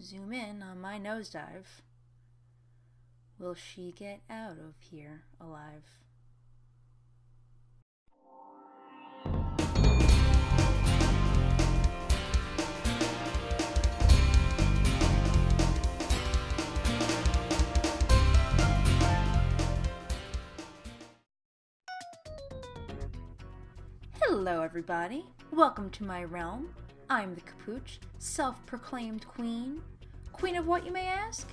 Zoom in on my nosedive. Will she get out of here alive? Hello everybody, welcome to my realm. I'm the Capucc, self-proclaimed queen. Queen of what, you may ask?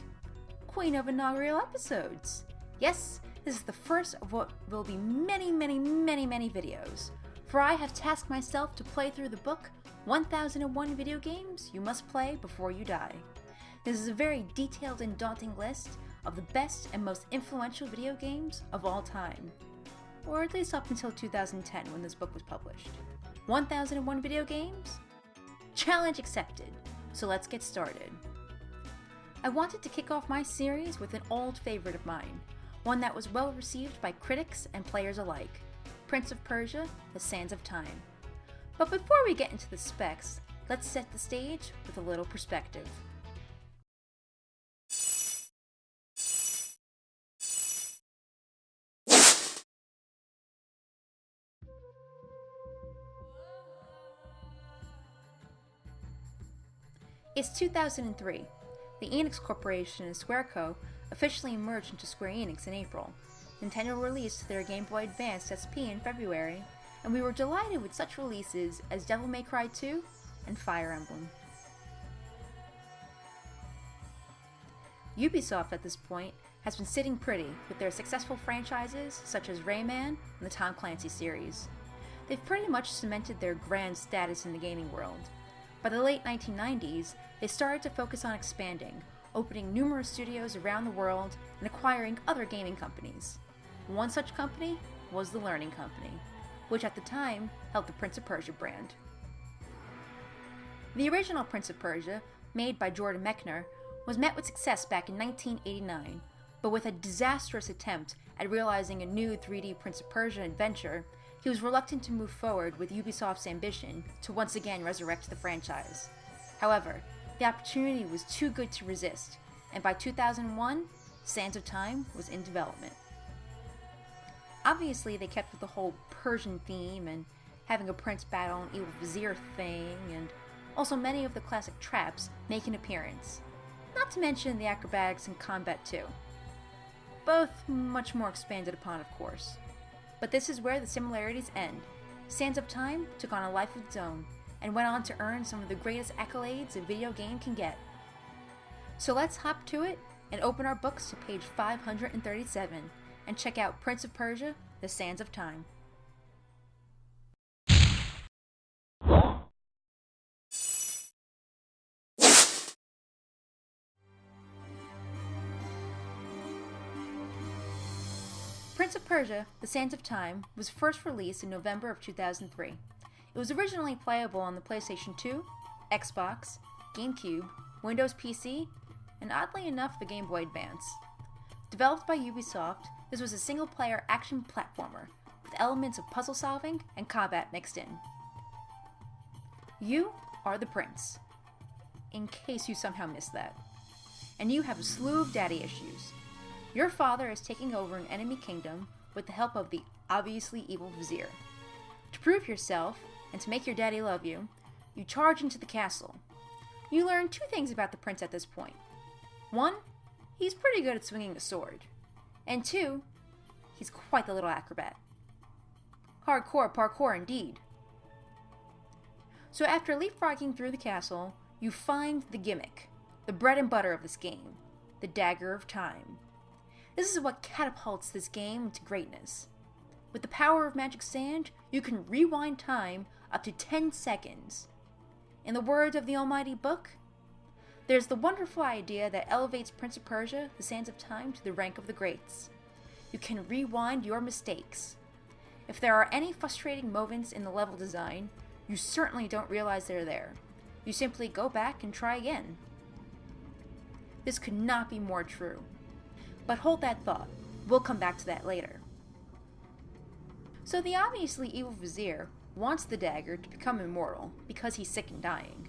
Queen of inaugural episodes. Yes, this is the first of what will be many videos. For I have tasked myself to play through the book 1001 Video Games You Must Play Before You Die. This is a very detailed and daunting list of the best and most influential video games of all time. Or at least up until 2010 when this book was published. 1001 video games? Challenge accepted, so let's get started. I wanted to kick off my series with an old favorite of mine, one that was well received by critics and players alike, Prince of Persia, The Sands of Time. But before we get into the specs, let's set the stage with a little perspective. It's 2003. The Enix Corporation and Squareco officially merged into Square Enix in April. Nintendo released their Game Boy Advance SP in February, and we were delighted with such releases as Devil May Cry 2 and Fire Emblem. Ubisoft at this point has been sitting pretty with their successful franchises such as Rayman and the Tom Clancy series. They've pretty much cemented their grand status in the gaming world. By the late 1990s, they started to focus on expanding, opening numerous studios around the world and acquiring other gaming companies. One such company was the Learning Company, which at the time held the Prince of Persia brand. The original Prince of Persia, made by Jordan Mechner, was met with success back in 1989, but with a disastrous attempt at realizing a new 3D Prince of Persia adventure, he was reluctant to move forward with Ubisoft's ambition to once again resurrect the franchise. However, the opportunity was too good to resist, and by 2001, Sands of Time was in development. Obviously, they kept with the whole Persian theme and having a prince battle an evil vizier thing, and also many of the classic traps make an appearance, not to mention the acrobatics and combat too. Both much more expanded upon, of course. But this is where the similarities end. Sands of Time took on a life of its own, and went on to earn some of the greatest accolades a video game can get. So let's hop to it and open our books to page 537 and check out Prince of Persia, The Sands of Time. Prince of Persia, The Sands of Time was first released in November of 2003. It was originally playable on the PlayStation 2, Xbox, GameCube, Windows PC, and oddly enough the Game Boy Advance. Developed by Ubisoft, this was a single-player action platformer with elements of puzzle solving and combat mixed in. You are the prince, in case you somehow missed that, and you have a slew of daddy issues. Your father is taking over an enemy kingdom with the help of the obviously evil vizier. To prove yourself, and to make your daddy love you, you charge into the castle. You learn two things about the prince at this point. One, he's pretty good at swinging a sword. And two, he's quite the little acrobat. Hardcore parkour indeed. So after leapfrogging through the castle, you find the gimmick, the bread and butter of this game, the Dagger of Time. This is what catapults this game to greatness. With the power of magic sand, you can rewind time up to 10 seconds. In the words of the almighty book, there's the wonderful idea that elevates Prince of Persia, The Sands of Time, to the rank of the greats. You can rewind your mistakes. If there are any frustrating moments in the level design, you certainly don't realize they're there. You simply go back and try again. This could not be more true. But hold that thought, we'll come back to that later. So the obviously evil vizier wants the dagger to become immortal because he's sick and dying.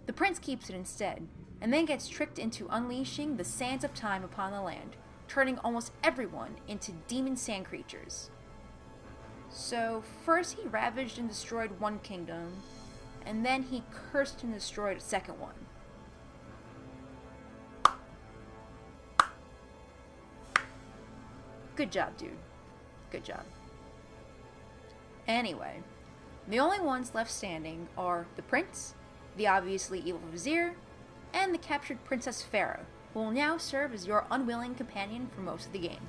The prince keeps it instead, and then gets tricked into unleashing the sands of time upon the land, turning almost everyone into demon sand creatures. So first he ravaged and destroyed one kingdom, and then he cursed and destroyed a second one. Good job, dude. Good job. Anyway, the only ones left standing are the prince, the obviously evil vizier, and the captured Princess Farah, who will now serve as your unwilling companion for most of the game.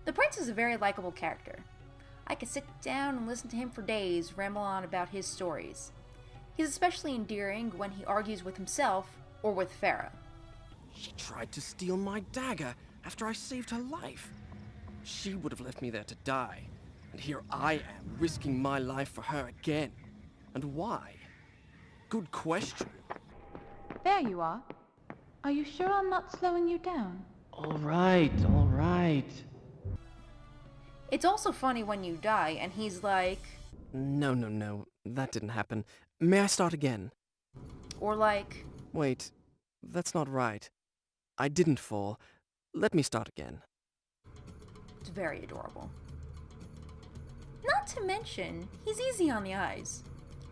The prince is a very likable character. I could sit down and listen to him for days ramble on about his stories. He's especially endearing when he argues with himself or with Farah. She tried to steal my dagger after I saved her life. She would have left me there to die, and here I am risking my life for her again. And why? Good question. There you are. Are you sure I'm not slowing you down? All right, all right. It's also funny when you die and he's like... No, that didn't happen. May I start again? Or like... Wait, that's not right. I didn't fall. Let me start again. It's very adorable. Not to mention, he's easy on the eyes.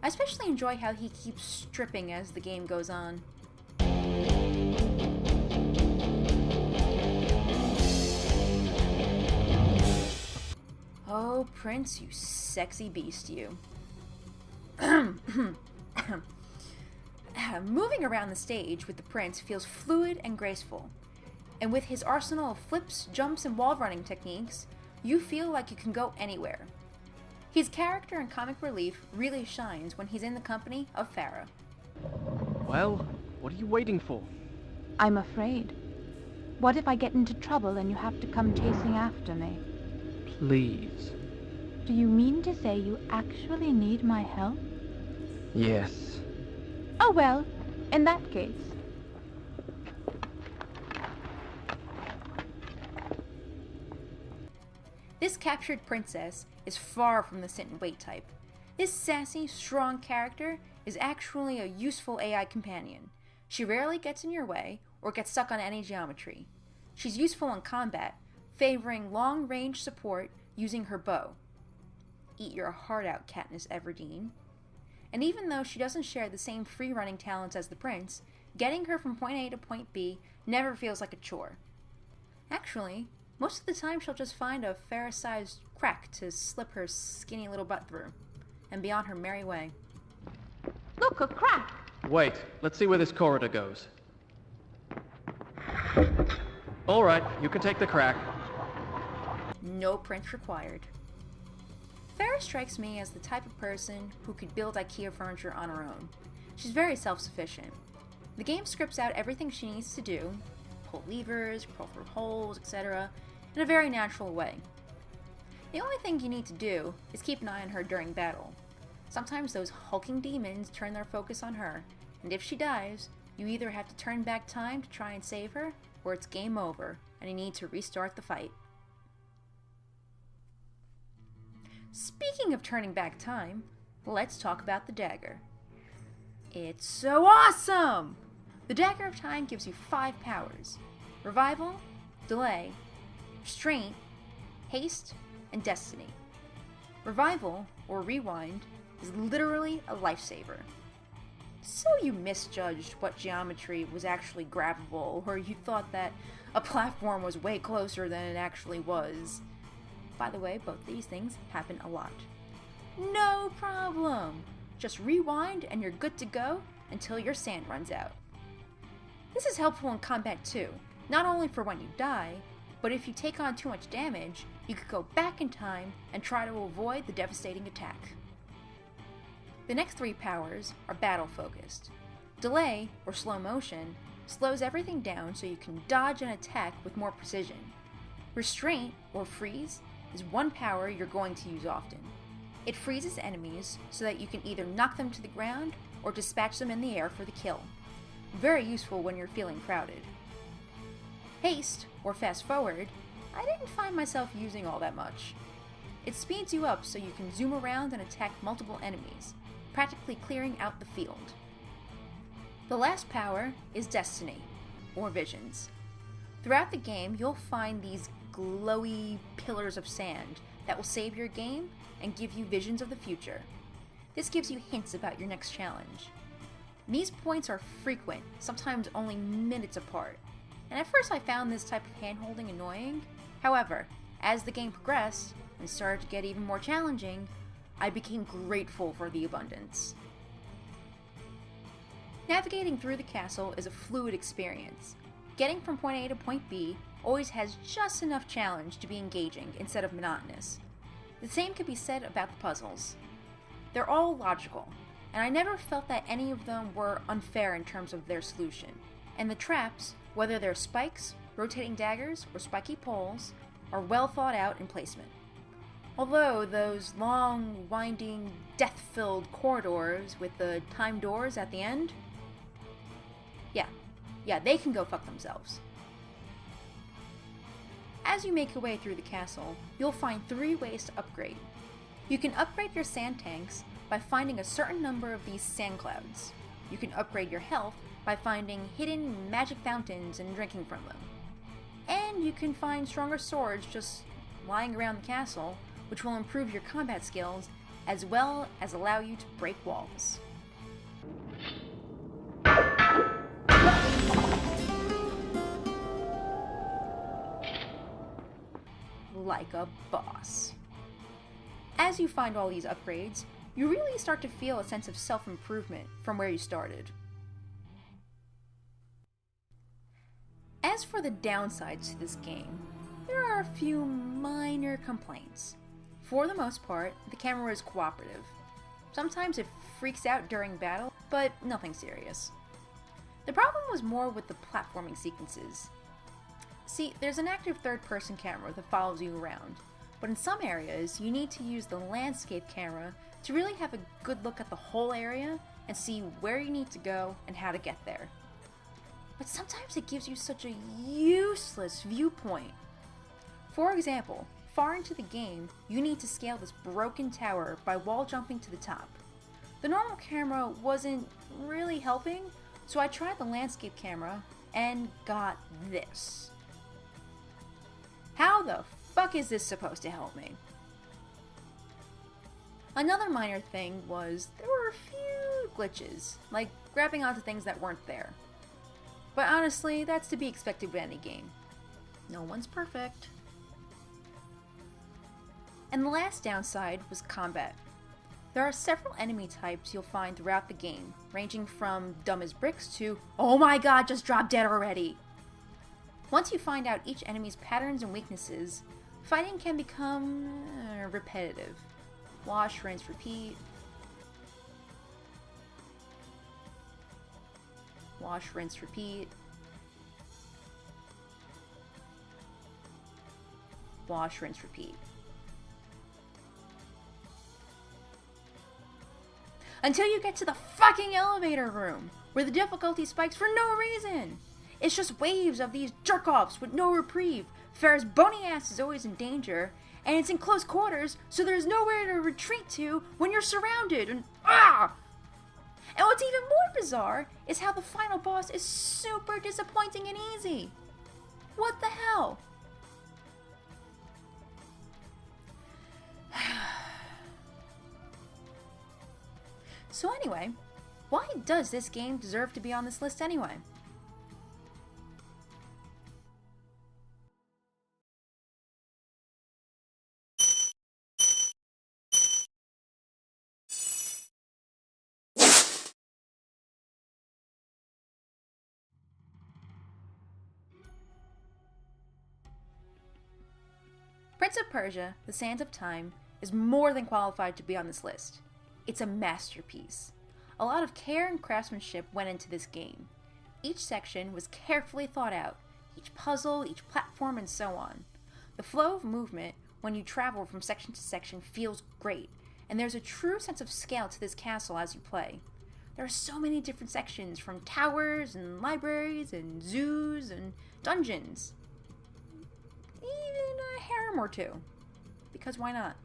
I especially enjoy how he keeps stripping as the game goes on. Oh, Prince, you sexy beast, you. Moving around the stage with the prince feels fluid and graceful. And with his arsenal of flips, jumps, and wall running techniques, you feel like you can go anywhere. His character and comic relief really shines when he's in the company of Farah. Well, what are you waiting for? I'm afraid. What if I get into trouble and you have to come chasing after me? Please. Do you mean to say you actually need my help? Yes. Oh well, in that case. This captured princess is far from the sit-and-wait type. This sassy, strong character is actually a useful AI companion. She rarely gets in your way or gets stuck on any geometry. She's useful in combat, favoring long-range support using her bow. Eat your heart out, Katniss Everdeen. And even though she doesn't share the same free-running talents as the prince, getting her from point A to point B never feels like a chore. Actually, most of the time she'll just find a Farah-sized crack to slip her skinny little butt through, and be on her merry way. Look, a crack! Wait, let's see where this corridor goes. All right, you can take the crack. No prince required. Farah strikes me as the type of person who could build IKEA furniture on her own. She's very self-sufficient. The game scripts out everything she needs to do, pull levers, crawl through holes, etc., in a very natural way. The only thing you need to do is keep an eye on her during battle. Sometimes those hulking demons turn their focus on her, and if she dies, you either have to turn back time to try and save her, or it's game over, and you need to restart the fight. Speaking of turning back time, let's talk about the dagger. It's so awesome! The Dagger of Time gives you 5 powers: Revival, Delay, Restraint, Haste, and Destiny. Revival, or Rewind, is literally a lifesaver. So you misjudged what geometry was actually grabbable, or you thought that a platform was way closer than it actually was. By the way, both these things happen a lot. No problem! Just rewind and you're good to go until your sand runs out. This is helpful in combat too, not only for when you die, but if you take on too much damage, you could go back in time and try to avoid the devastating attack. The next 3 powers are battle-focused. Delay, or slow motion, slows everything down so you can dodge an attack with more precision. Restraint, or freeze, is one power you're going to use often. It freezes enemies so that you can either knock them to the ground or dispatch them in the air for the kill. Very useful when you're feeling crowded. Haste, or fast forward, I didn't find myself using all that much. It speeds you up so you can zoom around and attack multiple enemies, practically clearing out the field. The last power is Destiny, or Visions. Throughout the game, you'll find these glowy pillars of sand that will save your game and give you visions of the future. This gives you hints about your next challenge. These points are frequent, sometimes only minutes apart, and at first I found this type of hand-holding annoying. However, as the game progressed and started to get even more challenging, I became grateful for the abundance. Navigating through the castle is a fluid experience. Getting from point A to point B always has just enough challenge to be engaging instead of monotonous. The same could be said about the puzzles. They're all logical, and I never felt that any of them were unfair in terms of their solution. And the traps, whether they're spikes, rotating daggers, or spiky poles, are well thought out in placement. Although those long, winding, death-filled corridors with the timed doors at the end, yeah, they can go fuck themselves. As you make your way through the castle, you'll find 3 ways to upgrade. You can upgrade your sand tanks by finding a certain number of these sand clouds. You can upgrade your health by finding hidden magic fountains and drinking from them. And you can find stronger swords just lying around the castle, which will improve your combat skills as well as allow you to break walls. Like a boss. As you find all these upgrades, you really start to feel a sense of self-improvement from where you started. As for the downsides to this game, there are a few minor complaints. For the most part, the camera is cooperative. Sometimes it freaks out during battle, but nothing serious. The problem was more with the platforming sequences. See, there's an active third-person camera that follows you around, but in some areas, you need to use the landscape camera to really have a good look at the whole area and see where you need to go and how to get there. But sometimes it gives you such a useless viewpoint. For example, far into the game, you need to scale this broken tower by wall jumping to the top. The normal camera wasn't really helping, so I tried the landscape camera and got this. How the fuck is this supposed to help me? Another minor thing was there were a few glitches, like grabbing onto things that weren't there. But honestly, that's to be expected with any game. No one's perfect. And the last downside was combat. There are several enemy types you'll find throughout the game, ranging from dumb as bricks to, oh my god, just drop dead already! Once you find out each enemy's patterns and weaknesses, fighting can become repetitive. Wash, rinse, repeat. Wash, rinse, repeat. Wash, rinse, repeat. Until you get to the fucking elevator room, where the difficulty spikes for no reason. It's just waves of these jerk-offs with no reprieve. Farrah's bony ass is always in danger, and it's in close quarters, so there's nowhere to retreat to when you're surrounded, and And what's even more bizarre is how the final boss is super disappointing and easy. What the hell? So anyway, why does this game deserve to be on this list anyway? Prince of Persia, The Sands of Time, is more than qualified to be on this list. It's a masterpiece. A lot of care and craftsmanship went into this game. Each section was carefully thought out, each puzzle, each platform, and so on. The flow of movement when you travel from section to section feels great, and there's a true sense of scale to this castle as you play. There are so many different sections, from towers and libraries and zoos and dungeons. Even a harem or two. Because why not?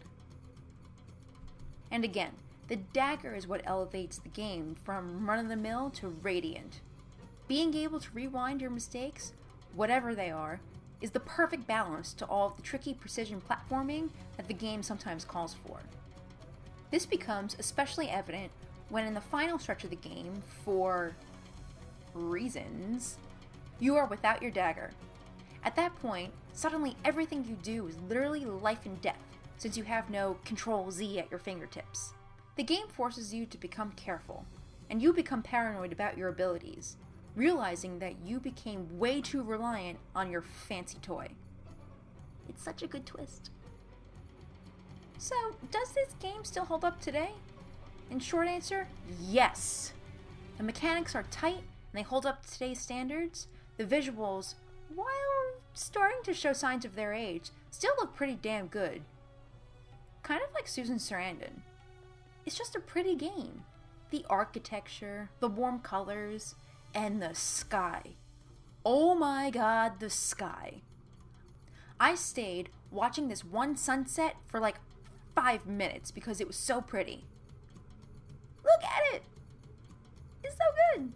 And again, the dagger is what elevates the game from run-of-the-mill to radiant. Being able to rewind your mistakes, whatever they are, is the perfect balance to all of the tricky precision platforming that the game sometimes calls for. This becomes especially evident when in the final stretch of the game, for reasons, you are without your dagger. At that point, suddenly everything you do is literally life and death, since you have no Control-Z at your fingertips. The game forces you to become careful, and you become paranoid about your abilities, realizing that you became way too reliant on your fancy toy. It's such a good twist. So, does this game still hold up today? In short answer, yes. The mechanics are tight and they hold up to today's standards. The visuals, while starting to show signs of their age, still look pretty damn good. Kind of like Susan Sarandon. It's just a pretty game. The architecture, the warm colors, and the sky. Oh my god, the sky. I stayed watching this one sunset for like 5 minutes because it was so pretty. Look at it! It's so good!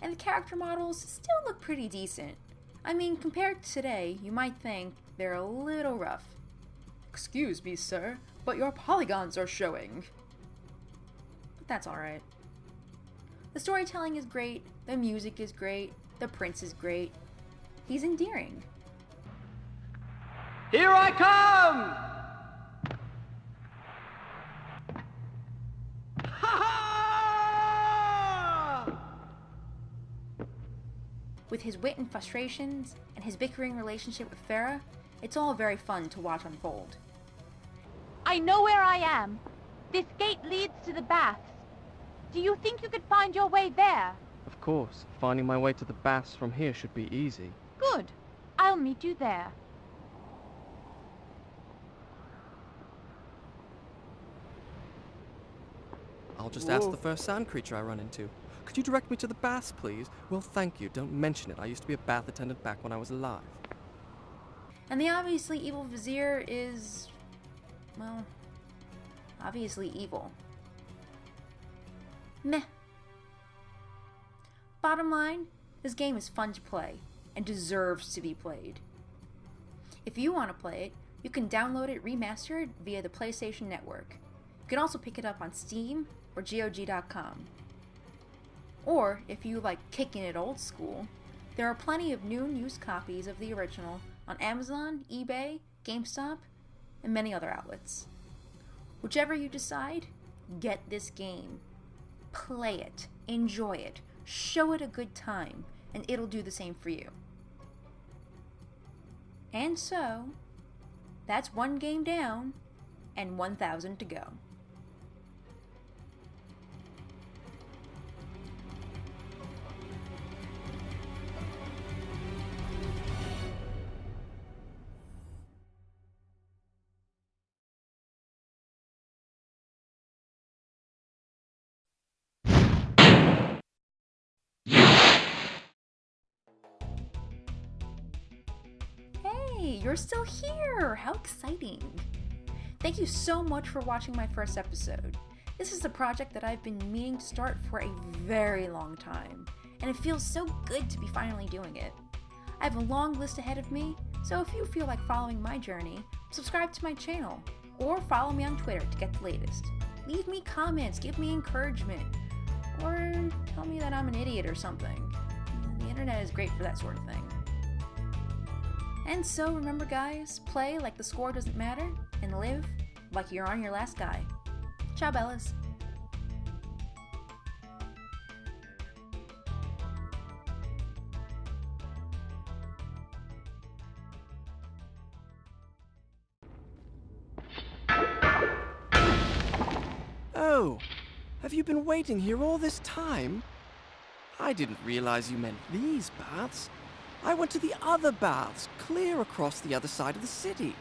And the character models still look pretty decent. I mean, compared to today, you might think they're a little rough. Excuse me, sir, but your polygons are showing. But that's alright. The storytelling is great, the music is great, the prince is great. He's endearing. Here I come! With his wit and frustrations, and his bickering relationship with Farah, it's all very fun to watch unfold. I know where I am. This gate leads to the baths. Do you think you could find your way there? Of course. Finding my way to the baths from here should be easy. Good. I'll meet you there. I'll just ask the first sand creature I run into. Could you direct me to the baths, please? Well, thank you. Don't mention it. I used to be a bath attendant back when I was alive. And the obviously evil vizier is, well, obviously evil. Meh. Bottom line, this game is fun to play, and deserves to be played. If you want to play it, you can download it remastered via the PlayStation Network. You can also pick it up on Steam or GOG.com. Or, if you like kicking it old school, there are plenty of new and used copies of the original on Amazon, eBay, GameStop, and many other outlets. Whichever you decide, get this game. Play it, enjoy it, show it a good time, and it'll do the same for you. And so, that's one game down, and 1,000 to go. Hey, you're still here! How exciting! Thank you so much for watching my first episode. This is a project that I've been meaning to start for a very long time, and it feels so good to be finally doing it. I have a long list ahead of me, so if you feel like following my journey, subscribe to my channel, or follow me on Twitter to get the latest. Leave me comments, give me encouragement, or tell me that I'm an idiot or something. The internet is great for that sort of thing. And so remember guys, play like the score doesn't matter, and live like you're on your last guy. Ciao Bellas. Oh, have you been waiting here all this time? I didn't realize you meant these baths. I went to the other baths, clear across the other side of the city.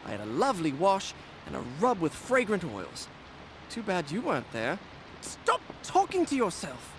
I had a lovely wash and a rub with fragrant oils. Too bad you weren't there. Stop talking to yourself!